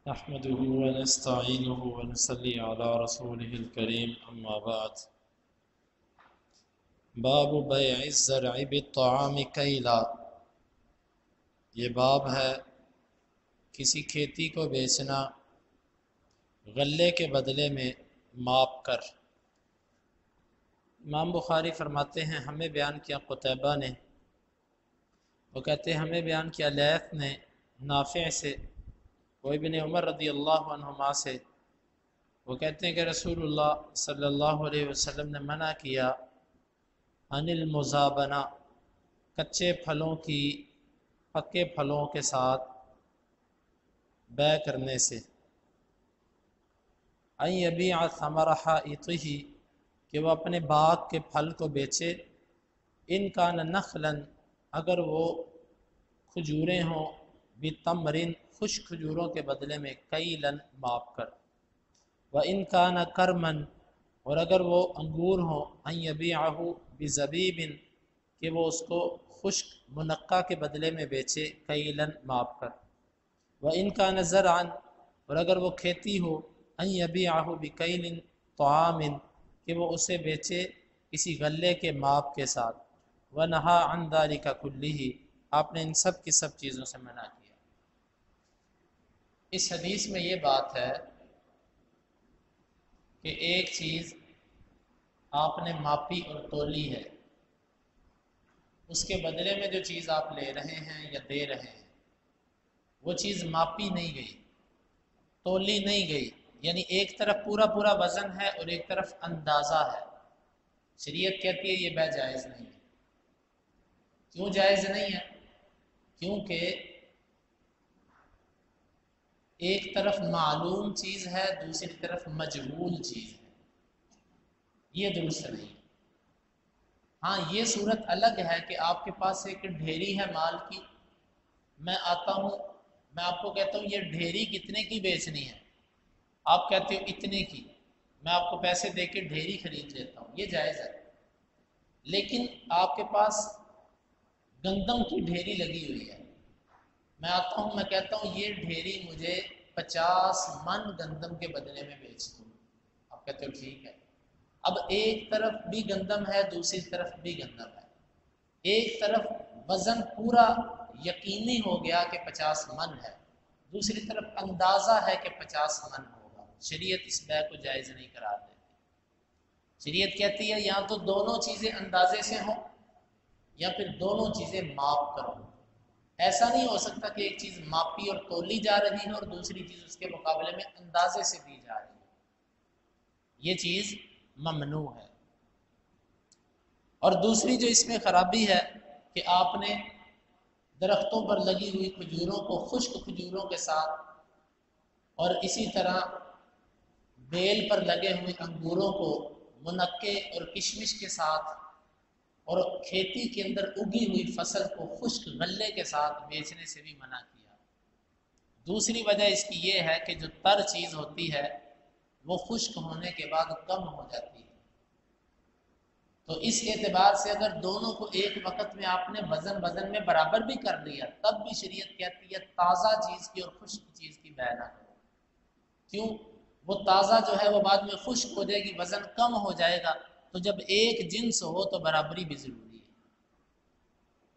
نحمده ونستعينه ونصلي على رسوله الكريم أما بعد باب بيع الزرع بالطعام كيلا، یہ باب ہے کسی کھیتی کو بیچنا غلے کے بدلے میں ماپ کر۔ امام بخاری فرماتے ہیں ہمیں بیان کیا قتیبہ نے، وہ کہتے ہیں ہمیں بیان کیا لیث نے نافع سے، وہ ابن عمر رضی اللہ عنہما سے، وہ کہتے ہیں کہ رسول اللہ صلی اللہ علیہ وسلم نے منع کیا عن المزابنہ، کچے پھلوں کی پکے پھلوں کے ساتھ بیع کرنے سے، ان یبیع ثمر حائطہ، کہ وہ اپنے باغ کے پھل کو بیچے، ان کان نخلا، اگر وہ کھجوریں ہوں، بتمرن، خشک کھجوروں کے بدلے میں، کیلن، ماپ کر، وَإِنْ كَانَ كَرْمًا، اور اگر وہ انگور ہوں، ان یبیعہ بزبیب، کہ وہ اس کو خشک منقع کے بدلے میں بیچے، کیلن، ماپ کر، وَإِنْ كَانَ زَرْعًا، اور اگر وہ کھیتی ہو، ان یبیعہ بکیل طعام، کہ وہ اسے بیچے کسی غلے کے ماپ کے ساتھ، وَنَہَا عَنْ ذَلِكَ كُلِّهِ، آپ نے ان سب کی سب چیزوں سے منع کیا۔ اس حدیث میں یہ بات ہے کہ ایک چیز آپ نے ماپی اور تولی ہے، اس کے بدلے میں جو چیز آپ لے رہے ہیں یا دے رہے ہیں وہ چیز ماپی نہیں گئی، تولی نہیں گئی، یعنی ایک طرف پورا پورا وزن ہے اور ایک طرف اندازہ ہے۔ شریعت کہتی ہے یہ بیع جائز نہیں ہے۔ کیوں جائز نہیں ہے؟ کیونکہ ایک طرف معلوم چیز ہے، دوسری طرف مجہول چیز ہے، یہ درست نہیں۔ ہاں یہ صورت الگ ہے کہ آپ کے پاس ایک ڈھیری ہے مال کی، میں آتا ہوں، میں آپ کو کہتا ہوں یہ ڈھیری کتنے کی بیچنی ہے، آپ کہتے ہو اتنے کی، میں آپ کو پیسے دے کے ڈھیری خرید لیتا ہوں، یہ جائز ہے۔ لیکن آپ کے پاس گندم کی ڈھیری لگی ہوئی ہے، میں آتا ہوں، میں کہتا ہوں یہ ڈھیری مجھے 50 من گندم کے بدلے میں بیچ دو، آپ کہتے ہو ٹھیک ہے۔ اب ایک طرف بھی گندم ہے، دوسری طرف بھی گندم ہے، ایک طرف وزن پورا یقینی ہو گیا کہ 50 من ہے، دوسری طرف اندازہ ہے کہ 50 من ہوگا، شریعت اس بیع کو جائز نہیں قرار دیتی۔ شریعت کہتی ہے یا تو دونوں چیزیں اندازے سے ہوں یا پھر دونوں چیزیں ماپ کرو۔ ایسا نہیں ہو سکتا کہ ایک چیز ماپی اور تولی جا رہی ہے اور دوسری چیز اس کے مقابلے میں اندازے سے دی جا رہی ہے، یہ چیز ممنوع ہے۔ اور دوسری جو اس میں خرابی ہے کہ آپ نے درختوں پر لگی ہوئی کھجوروں کو خشک کھجوروں کے ساتھ اور اسی طرح بیل پر لگے ہوئے انگوروں کو منقع اور کشمش کے ساتھ اور کھیتی کے اندر اگی ہوئی فصل کو خشک غلے کے ساتھ بیچنے سے بھی منع کیا۔ دوسری وجہ اس کی یہ ہے کہ جو تر چیز ہوتی ہے وہ خشک ہونے کے بعد کم ہو جاتی ہے، تو اس اعتبار سے اگر دونوں کو ایک وقت میں آپ نے وزن میں برابر بھی کر لیا تب بھی شریعت کہتی ہے تازہ چیز کی اور خشک چیز کی بیع نہ کرو۔ کیوں؟ وہ تازہ جو ہے وہ بعد میں خشک ہو جائے گی، وزن کم ہو جائے گا، تو جب ایک جنس ہو تو برابری بھی ضروری ہے۔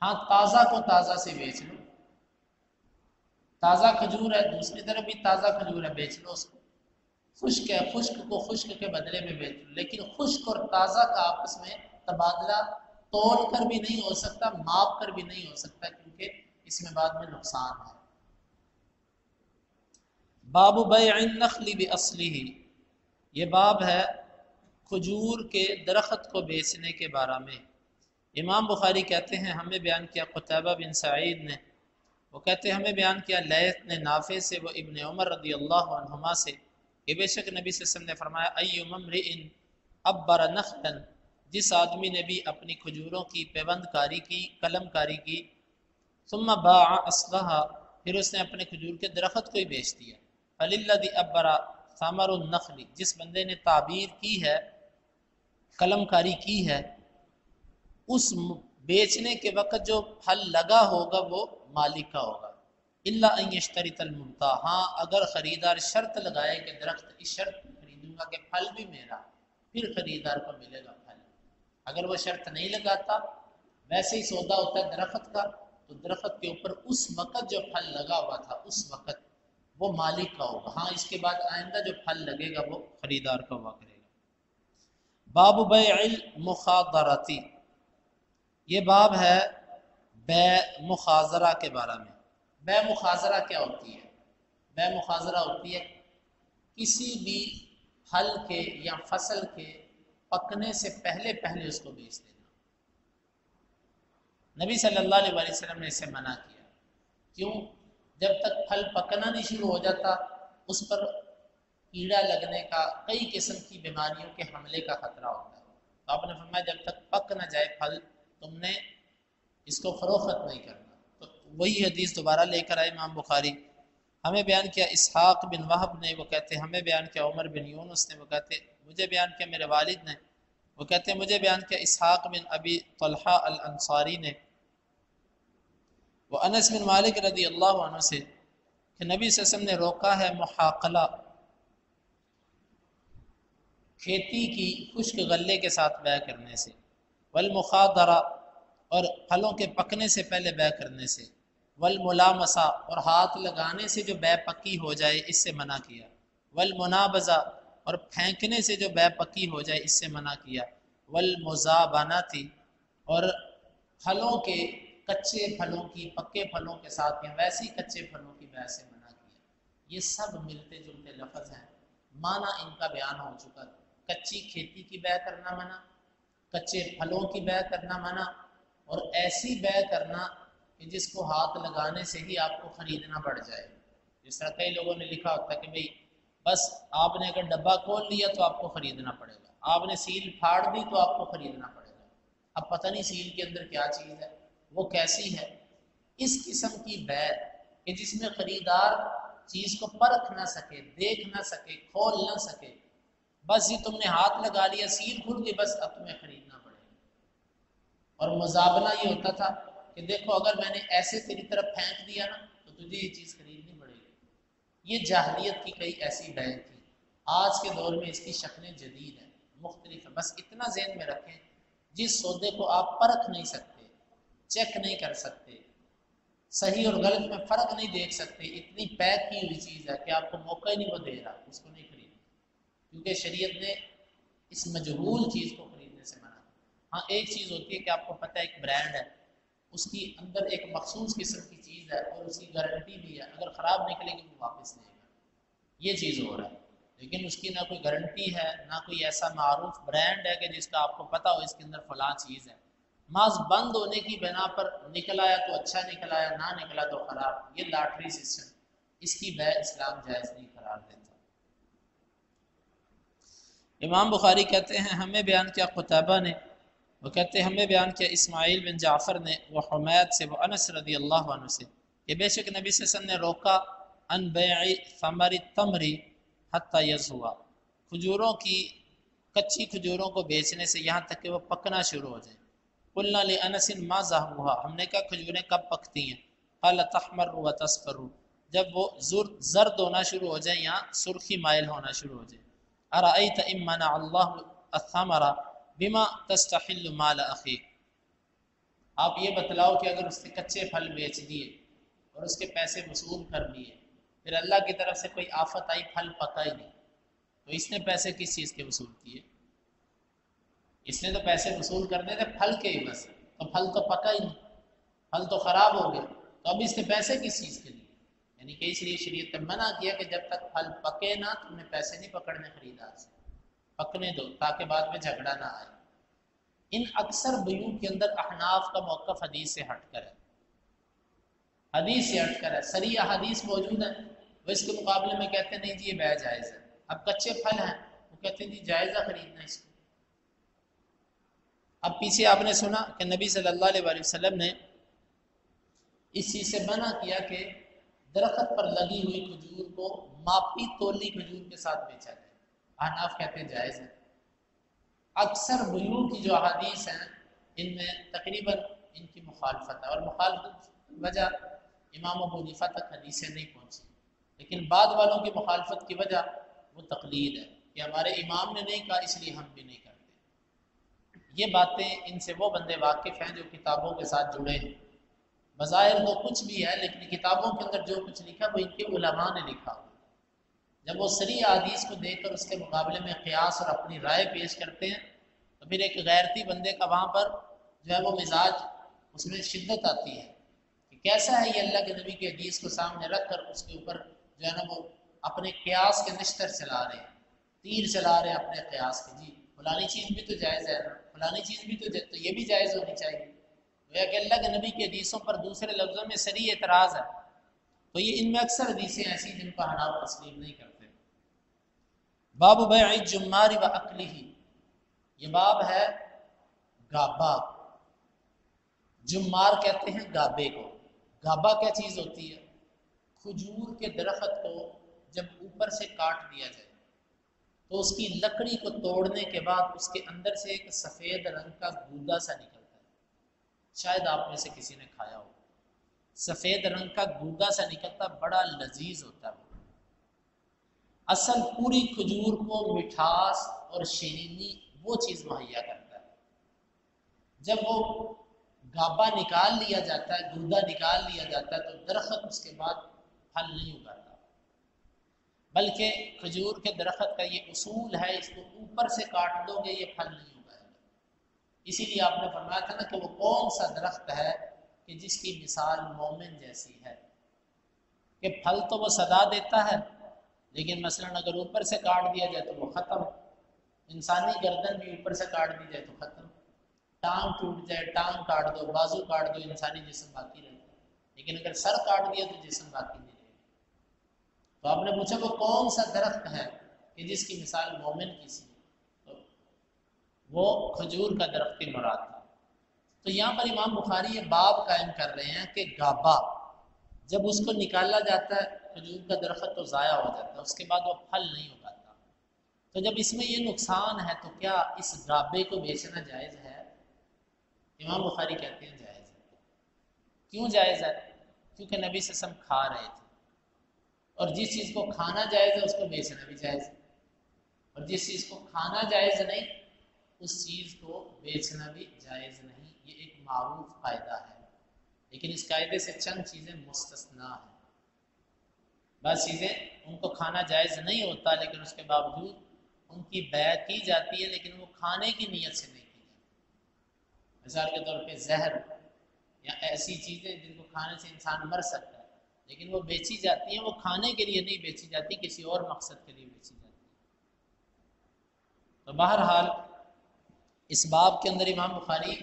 ہاں تازہ کو تازہ سے بیچ لو، تازہ کھجور ہے دوسری طرف بھی تازہ کھجور ہے، بیچ لو اس کو، خشک ہے خشک کو خشک کے بدلے میں بیچ لو، لیکن خشک اور تازہ کا آپس میں تبادلہ تول کر بھی نہیں ہو سکتا، ماپ کر بھی نہیں ہو سکتا، کیونکہ اس میں بعد میں نقصان ہے۔ باب بیع النخل باصلہ، یہ باب ہے کھجور کے درخت کو بیچنے کے بارے میں۔ امام بخاری کہتے ہیں ہمیں بیان کیا قتیبہ بن سعید نے، وہ کہتے ہیں ہمیں بیان کیا لیث نے نافع سے، وہ ابن عمر رضی اللہ عنہما سے، کہ بے شک نبی صلی اللہ علیہ وسلم نے فرمایا ایما امرئ عبر نخلا، جس آدمی نے بھی اپنی کھجوروں کی پیوند کاری کی، قلم کاری کی، ثم باع اصلها، پھر اس نے اپنے کھجور کے درخت کو ہی بیچ دیا، فللذی عبر ثمر النخل، جس بندے نے تعبیر کی ہے، قلم کاری کی ہے، اس بیچنے کے وقت جو پھل لگا ہوگا وہ مالک کا ہوگا، الا ان یشترط المبتاع، ہاں اگر خریدار شرط لگائے کہ درخت اس شرط پہ خریدوں گا کہ پھل بھی میرا، پھر خریدار کو ملے گا پھل۔ اگر وہ شرط نہیں لگاتا، ویسے ہی سودا ہوتا ہے درخت کا، تو درخت کے اوپر اس وقت جو پھل لگا ہوا تھا اس وقت وہ مالک کا ہوگا، ہاں اس کے بعد آئندہ جو پھل لگے گا وہ خریدار کا ہوا کرے گا۔ باب بیع المخاضرتی، یہ باب ہے بیع مخاضرہ کے بارے میں۔ بیع مخاضرہ کیا ہوتی ہے؟ بیع مخاضرہ ہوتی ہے کسی بھی پھل کے یا فصل کے پکنے سے پہلے پہلے اس کو بیچ دینا۔ نبی صلی اللہ علیہ وسلم نے اسے منع کیا، کیوں؟ جب تک پھل پکنا نہیں شروع ہو جاتا اس پر کیڑا لگنے کا، کئی قسم کی بیماریوں کے حملے کا خطرہ ہوتا ہے، تو آپ نے فرمایا جب تک پک نہ جائے پھل تم نے اس کو فروخت نہیں کرنا۔ تو وہی حدیث دوبارہ لے کر آئے امام بخاری، ہمیں بیان کیا اسحاق بن وہب نے، وہ کہتے ہمیں بیان کیا عمر بن یونس نے، وہ کہتے مجھے بیان کیا میرے والد نے، وہ کہتے مجھے بیان کیا اسحاق بن ابی طلحہ الانصاری نے، وہ انس بن مالک رضی اللہ عنہ سے کہ نبی صلی اللہ علیہ وسلم نے روکا ہے محاقلہ، کھیتی کی خشک غلے کے ساتھ بیع کرنے سے، والمخاضرہ اور پھلوں کے پکنے سے پہلے بیع کرنے سے، والملامسہ اور ہاتھ لگانے سے جو بیع پکی ہو جائے اس سے منع کیا، والمنابذہ اور پھینکنے سے جو بیع پکی ہو جائے اس سے منع کیا، والمزابنتی اور پھلوں کے کچے پھلوں کی پکے پھلوں کے ساتھ یا ویسے ہی کچے پھلوں کی بیع سے منع کیا۔ یہ سب ملتے جلتے لفظ ہیں، معنی ان کا بیان ہو چکا، کچی کھیتی کی بیع کرنا منع، کچے پھلوں کی بیع کرنا منع، اور ایسی بیع کرنا کہ جس کو ہاتھ لگانے سے ہی آپ کو خریدنا پڑ جائے۔ جس طرح کئی لوگوں نے لکھا ہوتا ہے کہ بھئی بس آپ نے اگر ڈبہ کھول لیا تو آپ کو خریدنا پڑے گا، آپ نے سیل پھاڑ دی تو آپ کو خریدنا پڑے گا، اب پتہ نہیں سیل کے اندر کیا چیز ہے، وہ کیسی ہے۔ اس قسم کی بیع کہ جس میں خریدار چیز کو پرکھ نہ سکے، دیکھ نہ سکے، کھول نہ سکے، بس یہ تم نے ہاتھ لگا لیا، سیل کھل گئی، بس اب تمہیں خریدنا پڑے گا۔ اور مزابنہ یہ ہوتا تھا کہ دیکھو اگر میں نے ایسے تیری طرف پھینک دیا نا تو تجھے یہ چیز خریدنی پڑے گی۔ یہ جاہلیت کی کئی ایسی بیع تھی، آج کے دور میں اس کی شکلیں جدید ہیں، مختلف ہیں، بس اتنا ذہن میں رکھیں جس سودے کو آپ پرکھ نہیں سکتے، چیک نہیں کر سکتے، صحیح اور غلط میں فرق نہیں دیکھ سکتے، اتنی پیک کی ہوئی چیز ہے کہ آپ کو موقع ہی نہیں وہ دے رہا، اس کو نہیں خریدنا، کیونکہ شریعت نے اس مجہول چیز کو خریدنے سے منع۔ ہاں ایک چیز ہوتی ہے کہ آپ کو پتہ ہے ایک برانڈ ہے، اس کی اندر ایک مخصوص قسم کی چیز ہے اور اس کی گارنٹی بھی ہے، اگر خراب نکلے گی وہ واپس لے گا، یہ چیز ہو رہا ہے، لیکن اس کی نہ کوئی گارنٹی ہے نہ کوئی ایسا معروف برانڈ ہے کہ جس کا آپ کو پتہ ہو اس کے اندر فلاں چیز ہے، محض بند ہونے کی بنا پر نکل آیا تو اچھا نکل آیا، نہ نکلا تو خراب، یہ لاٹری سسٹم، اس کی بیع اسلام جائز نہیں قرار دیتا۔ امام بخاری کہتے ہیں ہمیں بیان کیا قتیبہ نے، وہ کہتے ہیں ہمیں بیان کیا اسماعیل بن جعفر نے، وہ حمید سے، وہ انس رضی اللہ عنہ سے کہ بے شک نبی صلی اللہ علیہ وسلم نے روکا ان بیع ثمر التمر حتی یزوا، کھجوروں کی کچی کھجوروں کو بیچنے سے یہاں تک کہ وہ پکنا شروع ہو جائیں۔ قلنا لانس ما ذهبها، ہم نے کہا کھجوریں کب پکتی ہیں؟ قال تحمر وتصفر، جب وہ زرد ہونا شروع ہو جائیں یا سرخی مائل ہونا شروع ہو جائیں۔ ارأیت ان منع اللہ الثمر بما تستحل مال اخیک، آپ یہ بتلاؤ کہ اگر اس نے کچے پھل بیچ دیے اور اس کے پیسے وصول کر لیے، پھر اللہ کی طرف سے کوئی آفت آئی، پھل پکا ہی نہیں، تو اس نے پیسے کس چیز کے وصول کیے؟ اس نے تو پیسے وصول کرنے تھے پھل کے ہی بس، تو پھل تو پکا ہی نہیں، پھل تو خراب ہو گیا، تو اب اس نے پیسے کس چیز کے لیے؟ یعنی کہ اس لیے شریعت نے منع کیا کہ جب تک پھل پکے نہ تم نے پیسے نہیں پکڑنے خریدار سے، پکنے دو تاکہ بعد میں جھگڑا نہ آئے۔ ان اکثر بیوع کے اندر احناف کا موقف حدیث سے ہٹ کر ہے، حدیث سے ہٹ کر ہے، صریح حدیث موجود ہے، وہ اس کے مقابلے میں کہتے ہیں نہیں جی یہ بیع جائز ہے۔ اب کچے پھل ہیں وہ کہتے ہیں جی جائز ہے خریدنا اس کو۔ اب پیچھے آپ نے سنا کہ نبی صلی اللہ علیہ وآلہ وسلم نے اس چیز سے منع کیا کہ درخت پر لگی ہوئی کھجور کو ماپی تولی کھجور کے ساتھ بیچا جائے، احناف کہتے ہیں جائز ہے۔ اکثر بیوع کی جو احادیث ہیں ان میں تقریباً ان کی مخالفت ہے، اور مخالفت وجہ امام ابو حنیفہ تک حدیثیں نہیں پہنچی، لیکن بعد والوں کی مخالفت کی وجہ وہ تقلید ہے کہ ہمارے امام نے نہیں کہا اس لیے ہم بھی نہیں کرتے۔ یہ باتیں ان سے وہ بندے واقف ہیں جو کتابوں کے ساتھ جڑے ہیں، بظاہر وہ کچھ بھی ہے لیکن کتابوں کے اندر جو کچھ لکھا وہ ان کے علماء نے لکھا۔ جب وہ صریح حدیث کو دیکھ کر اس کے مقابلے میں قیاس اور اپنی رائے پیش کرتے ہیں تو پھر ایک غیرتی بندے کا وہاں پر جو ہے وہ مزاج اس میں شدت آتی ہے کہ کیسا ہے یہ اللہ کے نبی کی حدیث کو سامنے رکھ کر اس کے اوپر جو ہے نا وہ اپنے قیاس کے نشتر چلا رہے ہیں، تیر چلا رہے ہیں اپنے قیاس کے، جی فلانی چیز بھی تو جائز ہے نا، فلانی چیز بھی تو یہ بھی جائز ہونی چاہیے۔ گویا کہ اللہ کے نبی کی حدیثوں پر دوسرے لفظوں میں صریح اعتراض ہے، تو یہ ان میں اکثر حدیثیں ایسی جن کو حناف تسلیم نہیں کرتے۔ باب بیع الجمار و اکلہ، یہ باب ہے گابا، جمار کہتے ہیں گابے کو۔ گابا کیا چیز ہوتی ہے؟ کھجور کے درخت کو جب اوپر سے کاٹ دیا جائے تو اس کی لکڑی کو توڑنے کے بعد اس کے اندر سے ایک سفید رنگ کا گودا سا نکلتا ہے، شاید آپ میں سے کسی نے کھایا ہو، سفید رنگ کا گودا سا نکلتا، بڑا لذیذ ہوتا ہے وہ۔ اصل پوری کھجور کو مٹھاس اور شیرینی وہ چیز مہیا کرتا ہے۔ جب وہ گابا نکال لیا جاتا ہے، گودا نکال لیا جاتا ہے، تو درخت اس کے بعد پھل نہیں اگاتا، بلکہ کھجور کے درخت کا یہ اصول ہے اس کو اوپر سے کاٹ دو گے یہ پھل نہیں اگائے گا۔ اسی لیے آپ نے فرمایا تھا نا کہ وہ کون سا درخت ہے کہ جس کی مثال مومن جیسی ہے، کہ پھل تو وہ صدا دیتا ہے لیکن مثلاً اگر اوپر سے کاٹ دیا جائے تو وہ ختم، انسانی گردن بھی اوپر سے کاٹ دی جائے تو ختم، ٹانگ ٹوٹ جائے، ٹانگ کاٹ دو، بازو کاٹ دو، انسانی جسم باقی رہتا ہے، لیکن اگر سر کاٹ دیا تو جسم باقی نہیں رہے گا۔ تو آپ نے پوچھا وہ کون سا درخت ہے کہ جس کی مثال مومن کی سی، تو وہ کھجور کا درخت مراد تھا۔ تو یہاں پر امام بخاری یہ باب قائم کر رہے ہیں کہ گابا جب اس کو نکالا جاتا ہے کھجور کا درخت تو ضائع ہو جاتا ہے، اس کے بعد وہ پھل نہیں اگاتا، تو جب اس میں یہ نقصان ہے تو کیا اس گابے کو بیچنا جائز ہے؟ امام بخاری کہتے ہیں جائز ہے۔ کیوں جائز ہے؟ کیونکہ نبی صلی اللہ علیہ وسلم کھا رہے تھے، اور جس چیز کو کھانا جائز ہے اس کو بیچنا بھی جائز ہے، اور جس چیز کو کھانا جائز نہیں اس چیز کو بیچنا بھی جائز نہیں، یہ ایک معروف قاعدہ ہے۔ لیکن اس قاعدے سے چند چیزیں مستثنا ہیں، بعض چیزیں ان کو کھانا جائز نہیں ہوتا لیکن اس کے باوجود ان کی بیع کی جاتی ہے، لیکن وہ کھانے کی نیت سے نہیں کی جاتی۔ مثال کے طور پہ زہر یا ایسی چیزیں جن کو کھانے سے انسان مر سکتا ہے لیکن وہ بیچی جاتی ہیں، وہ کھانے کے لیے نہیں بیچی جاتی، کسی اور مقصد کے لیے بیچی جاتی ہے۔ تو بہرحال اس باب کے اندر امام بخاری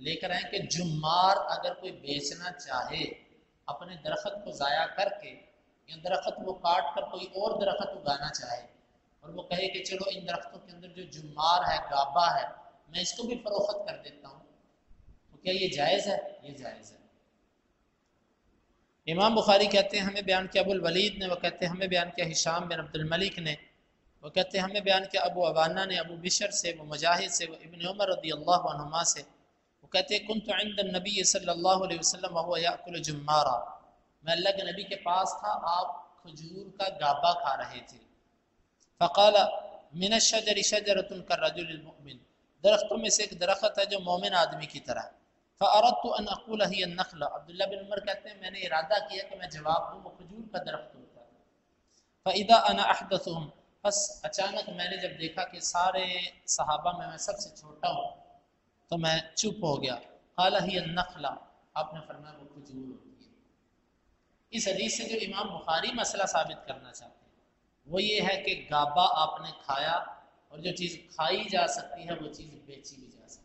لے کر آئیں کہ جمار اگر کوئی بیچنا چاہے اپنے درخت کو ضائع کر کے، یا درخت وہ کاٹ کر کوئی اور درخت اگانا چاہے اور وہ کہے کہ چلو ان درختوں کے اندر جو جمار ہے، گابا ہے، میں اس کو بھی فروخت کر دیتا ہوں، تو کیا یہ جائز ہے؟ یہ جائز ہے۔ امام بخاری کہتے ہیں ہمیں بیان کیا ابو الولید نے، وہ کہتے ہیں ہمیں بیان کیا ہشام بن عبد الملک نے، وہ کہتے ہیں ہمیں بیان کیا ابو عوانہ نے، ابو بشر سے، وہ مجاہد سے، وہ ابن عمر رضی اللہ عنہما سے، وہ کہتے ہیں کنت عند النبی صلی اللہ علیہ وسلم وهو یاکل جمارا، میں اللہ کے نبی کے پاس تھا، آپ کھجور کا گابا کھا رہے تھے۔ فقال من الشجر شجرۃ كالرجل المؤمن، درختوں میں سے ایک درخت ہے جو مومن آدمی کی طرح ہے۔ فاردت ان اقول هي النخلہ، عبداللہ بن عمر کہتے ہیں میں نے ارادہ کیا کہ میں جواب دوں وہ کھجور کا درخت ہوتا ہے۔ فاذا انا احدثهم، بس اچانک میں نے جب دیکھا کہ سارے صحابہ میں سب سے چھوٹا ہوں تو میں چپ ہو گیا۔ قال هي النخلہ، آپ نے فرمایا وہ کھجور ہوتی ہے۔ اس حدیث سے جو امام بخاری مسئلہ ثابت کرنا چاہتے ہیں وہ یہ ہے کہ گابا آپ نے کھایا، اور جو چیز کھائی جا سکتی ہے وہ چیز بیچی بھی جا سکتی ہے،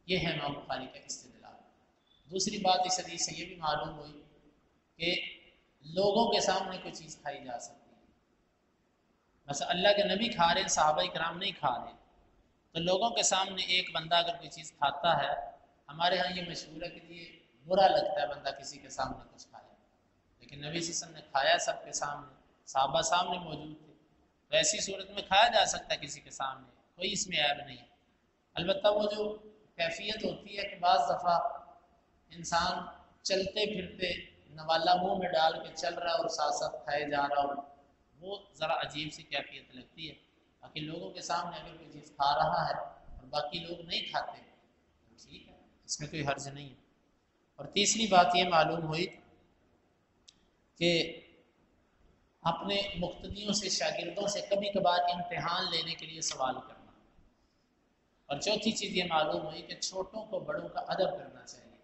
یہ ہے امام بخاری کا استدلال۔ دوسری بات اس حدیث سے یہ بھی معلوم ہوئی کہ لوگوں کے سامنے کوئی چیز کھائی جا سکتی ہے، مثلا اللہ کے نبی کھا رہے ہیں، صحابہ کرام نہیں کھا رہے، تو لوگوں کے سامنے ایک بندہ اگر کوئی چیز کھاتا ہے، ہمارے ہاں یہ مشہور ہے کہ یہ برا لگتا ہے بندہ کسی کے سامنے کچھ کھائے، لیکن نبی صلی اللہ علیہ وسلم نے کھایا سب کے سامنے، صحابہ سامنے موجود تھے، تو ایسی صورت میں کھایا جا سکتا ہے کسی کے سامنے، کوئی اس میں عیب نہیں ہے۔ البتہ وہ جو کیفیت ہوتی ہے کہ بعض دفعہ انسان چلتے پھرتے نوالا منہ میں ڈال کے چل رہا ہے اور ساتھ ساتھ کھائے جا رہا، اور وہ ذرا عجیب سی کیفیت لگتی ہے۔ باقی لوگوں کے سامنے اگر کوئی چیز کھا رہا ہے اور باقی لوگ نہیں کھاتے تو ٹھیک ہے، اس میں کوئی حرج نہیں ہے۔ اور تیسری بات یہ معلوم ہوئی کہ اپنے مقتدیوں سے، شاگردوں سے کبھی کبھار امتحان لینے کے لیے سوال کرنا۔ اور چوتھی چیز یہ معلوم ہوئی کہ چھوٹوں کو بڑوں کا ادب کرنا چاہیے۔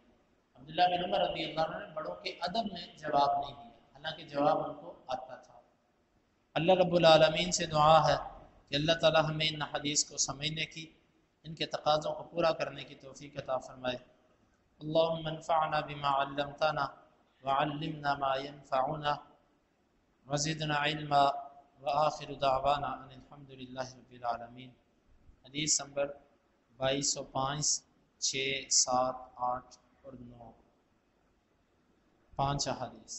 عبداللہ بن عمر رضی اللہ عنہ نے بڑوں کے ادب میں جواب نہیں دیا، حالانکہ جواب ان کو آتا تھا۔ اللہ رب العالمین سے دعا ہے کہ اللہ تعالی ہمیں ان حدیث کو سمجھنے کی، ان کے تقاضوں کو پورا کرنے کی توفیق عطا فرمائے۔ اللہم انفعنا بما علمتنا وعلمنا ما ينفعنا وزدنا علما وآخر دعوانا ان الحمد للہ رب العالمین۔ حدیث نمبر 2205، 6، 7، 8 اور 9، 5 احادیث۔